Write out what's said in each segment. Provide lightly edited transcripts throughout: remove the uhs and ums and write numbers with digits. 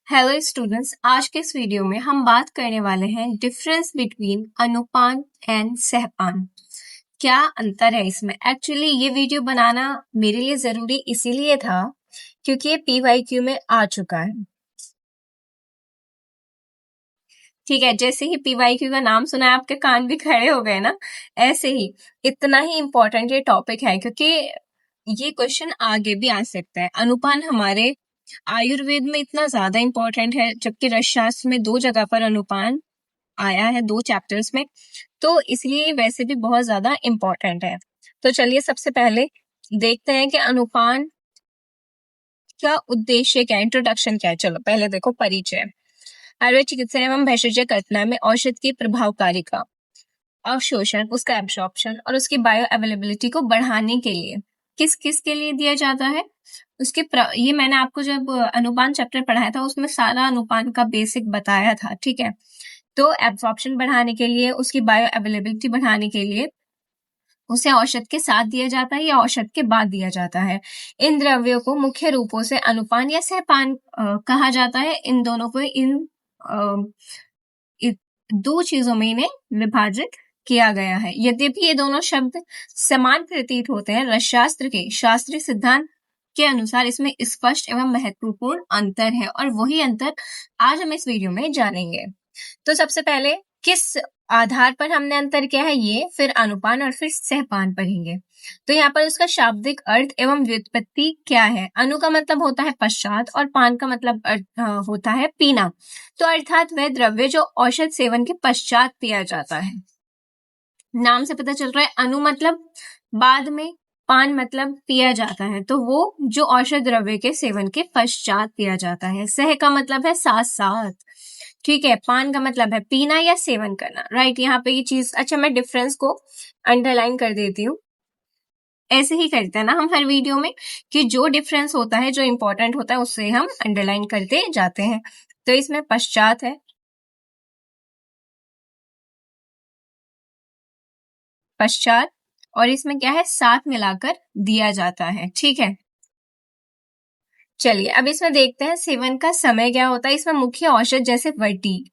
Hello students, आज के इस वीडियो में हम बात करने वाले हैं डिफरेंस बिटवीन अनुपान एंड सहपान। क्या अंतर है इसमें? एक्चुअली ये वीडियो बनाना मेरे लिए जरूरी इसीलिए था क्योंकि ये पीवाईक्यू में आ चुका है। ठीक है, जैसे ही पीवाईक्यू का नाम सुना आपके कान भी खड़े हो गए ना। ऐसे ही इतना ही इम्पोर्टेंट ये टॉपिक है क्योंकि ये क्वेश्चन आगे भी आ सकता है। अनुपान हमारे आयुर्वेद में इतना ज्यादा इम्पोर्टेंट है, जबकि रसशास्त्र में 2 जगह पर अनुपान आया है, 2 चैप्टर्स में, तो इसलिए वैसे भी बहुत ज्यादा इम्पोर्टेंट है। तो चलिए सबसे पहले देखते हैं कि अनुपान का उद्देश्य क्या है, इंट्रोडक्शन क्या है। चलो पहले देखो परिचय। आयुर्वेद चिकित्सा एवं भेषज कल्पना में औषध की प्रभावकारिता, अवशोषण, उसका एब्जॉर्प्शन और उसकी बायो अवेलेबिलिटी को बढ़ाने के लिए किस किस के लिए दिया जाता है। ये मैंने आपको जब अनुपान चैप्टर पढ़ाया था उसमें सारा अनुपान का बेसिक बताया था। ठीक है, तो एब्जॉर्प्शन बढ़ाने के लिए, उसकी बायो अवेलेबिलिटी बढ़ाने के लिए उसे औषध के साथ दिया जाता है या औषध के बाद दिया जाता है। इन द्रव्यों को मुख्य रूपों से अनुपान या सहपान कहा जाता है। इन दोनों को दो चीजों में इन्हें विभाजित किया गया है। यद्यपि ये दोनों शब्द समान प्रतीत होते हैं, रसशास्त्र के शास्त्रीय सिद्धांत के अनुसार इसमें स्पष्ट एवं महत्वपूर्ण अंतर है और वही अंतर आज हम इस वीडियो में जानेंगे। तो सबसे पहले किस आधार पर हमने अंतर किया है, ये, फिर अनुपान और फिर सहपान पढ़ेंगे। तो यहाँ पर उसका शाब्दिक अर्थ एवं व्युत्पत्ति क्या है। अनु का मतलब होता है पश्चात और पान का मतलब होता है पीना। तो अर्थात वह द्रव्य जो औषध सेवन के पश्चात पिया जाता है। नाम से पता चल रहा है, अनु मतलब बाद में, पान मतलब पिया जाता है, तो वो जो औषध द्रव्य के सेवन के पश्चात पिया जाता है। सह का मतलब है साथ साथ। ठीक है, पान का मतलब है पीना या सेवन करना। राइट, यहाँ पे ये चीज, अच्छा मैं डिफरेंस को अंडरलाइन कर देती हूँ। ऐसे ही करते हैं ना हम हर वीडियो में कि जो डिफरेंस होता है, जो इंपॉर्टेंट होता है, उससे हम अंडरलाइन करते जाते हैं। तो इसमें पश्चात है, पश्चात, और इसमें क्या है, साथ मिलाकर दिया जाता है। ठीक है, चलिए अब इसमें देखते हैं सेवन का समय क्या होता है। इसमें मुख्य औषध जैसे वटी,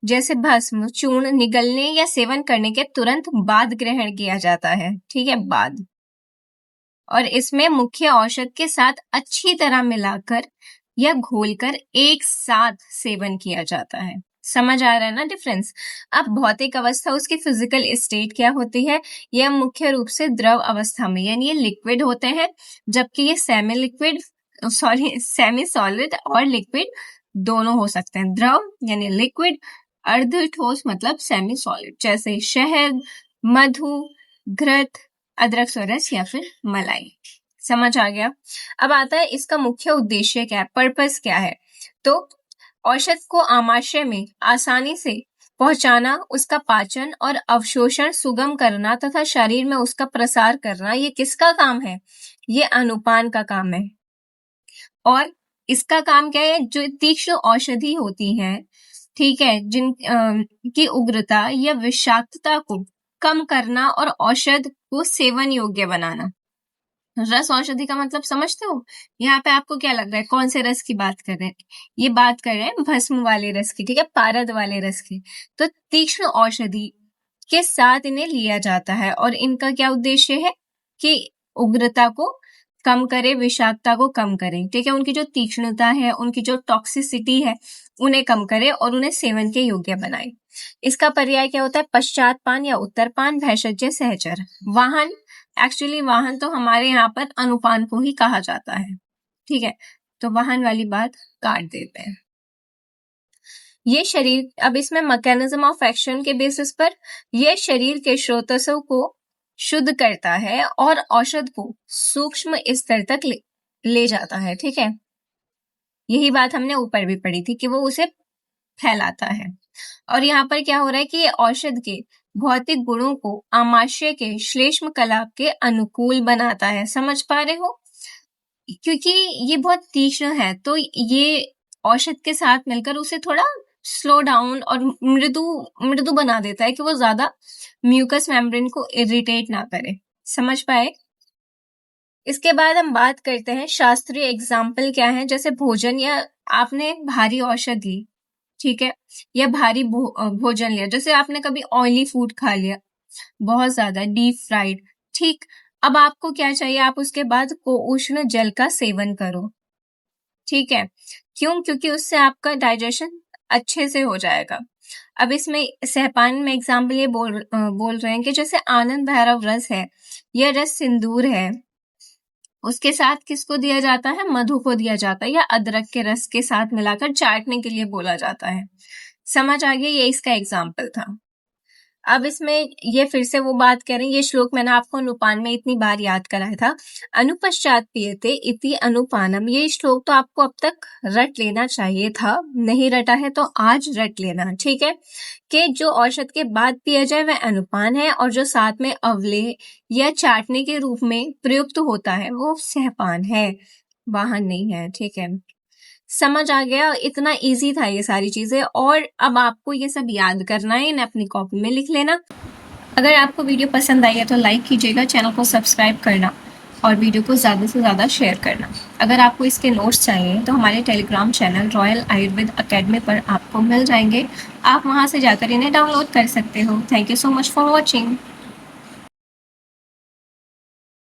जैसे भस्म, चूर्ण निगलने या सेवन करने के तुरंत बाद ग्रहण किया जाता है। ठीक है, बाद। और इसमें मुख्य औषध के साथ अच्छी तरह मिलाकर या घोलकर एक साथ सेवन किया जाता है। समझ आ रहा है ना डिफरेंस। अब भौतिक अवस्था, उसकी फिजिकल स्टेट क्या होती है, यह मुख्य रूप से द्रव अवस्था में, यानी ये लिक्विड होते हैं, जबकि ये semi liquid, sorry semi solid और लिक्विड दोनों हो सकते हैं। द्रव यानी लिक्विड, अर्ध ठोस मतलब सेमी सॉलिड, जैसे शहद, मधु, घृत, अदरक सोरस या फिर मलाई। समझ आ गया। अब आता है इसका मुख्य उद्देश्य क्या है, पर्पस क्या है। तो औषध को आमाशय में आसानी से पहुंचाना, उसका पाचन और अवशोषण सुगम करना तथा शरीर में उसका प्रसार करना, ये किसका काम है, ये अनुपान का काम है। और इसका काम क्या है, जो तीक्ष्ण औषधि होती है, ठीक है, जिन की उग्रता या विषाक्तता को कम करना और औषध को सेवन योग्य बनाना। रस औषधि का मतलब समझते हो। यहाँ पे आपको क्या लग रहा है, कौन से रस की बात कर रहे हैं, ये बात कर रहे हैं भस्म वाले रस की, ठीक है, पारद वाले रस की। तो तीक्ष्ण औषधि के साथ इन्हें लिया जाता है और इनका क्या उद्देश्य है कि उग्रता को कम करे, विषाक्तता को कम करे। ठीक है, उनकी जो तीक्ष्णता है, उनकी जो टॉक्सिसिटी है, उन्हें कम करे और उन्हें सेवन के योग्य बनाए। इसका पर्याय क्या होता है, पश्चातपान या उत्तरपान, भेषज, सहचर। वाहन, एक्चुअली वाहन तो हमारे यहाँ पर अनुपान को ही कहा जाता है। ठीक है, तो वाहन वाली बात काट देते हैं। ये शरीर, अब इसमें मैकेनिज्म ऑफ एक्शन के बेसिस पर ये शरीर के स्रोतसों को शुद्ध करता है और औषध को सूक्ष्म स्तर तक ले जाता है। ठीक है, यही बात हमने ऊपर भी पढ़ी थी कि वो उसे फैलाता है। और यहाँ पर क्या हो रहा है कि ये औषध के भौतिक गुणों को आमाशय के श्लेष्म कलाप के अनुकूल बनाता है। समझ पा रहे हो, क्योंकि ये बहुत तीक्ष्ण है, तो ये औषध के साथ मिलकर उसे थोड़ा स्लो डाउन और मृदु मृदु बना देता है कि वो ज्यादा म्यूकस मेम्ब्रेन को इरिटेट ना करे। समझ पाए। इसके बाद हम बात करते हैं शास्त्रीय एग्जाम्पल क्या है, जैसे भोजन या आपने भारी औषध ली, ठीक है, या भारी भोजन लिया, जैसे आपने कभी ऑयली फूड खा लिया बहुत ज्यादा डीप फ्राइड, ठीक। अब आपको क्या चाहिए, आप उसके बाद उष्ण जल का सेवन करो, ठीक है। क्यों? क्योंकि उससे आपका डाइजेशन अच्छे से हो जाएगा। अब इसमें सहपान में एग्जाम्पल ये बोल रहे हैं कि जैसे आनंद भैरव रस है, यह रस सिंदूर है, उसके साथ किसको दिया जाता है, मधु को दिया जाता है, या अदरक के रस के साथ मिलाकर चाटने के लिए बोला जाता है। समझ आ गया, ये इसका एग्जाम्पल था। अब इसमें ये फिर से वो बात करें, ये श्लोक मैंने आपको अनुपान में इतनी बार याद कराया था, अनुपश्चात पीयते इति अनुपानम। ये श्लोक तो आपको अब तक रट लेना चाहिए था, नहीं रटा है तो आज रट लेना, ठीक है। कि जो औषध के बाद पिया जाए वह अनुपान है, और जो साथ में अवलेह या चाटने के रूप में प्रयुक्त होता है वो सहपान है, वाहन नहीं है, ठीक है। समझ आ गया, इतना इजी था ये सारी चीजें, और अब आपको ये सब याद करना है, इन्हें अपनी कॉपी में लिख लेना। अगर आपको वीडियो पसंद आई है तो लाइक कीजिएगा, चैनल को सब्सक्राइब करना और वीडियो को ज़्यादा से ज़्यादा शेयर करना। अगर आपको इसके नोट्स चाहिए तो हमारे Telegram channel royal Ayurveda academy पर आपको मिल जाएंगे, आप वहां से जाकर इन्हें डाउनलोड कर सकते हो। Thank you so much for watching.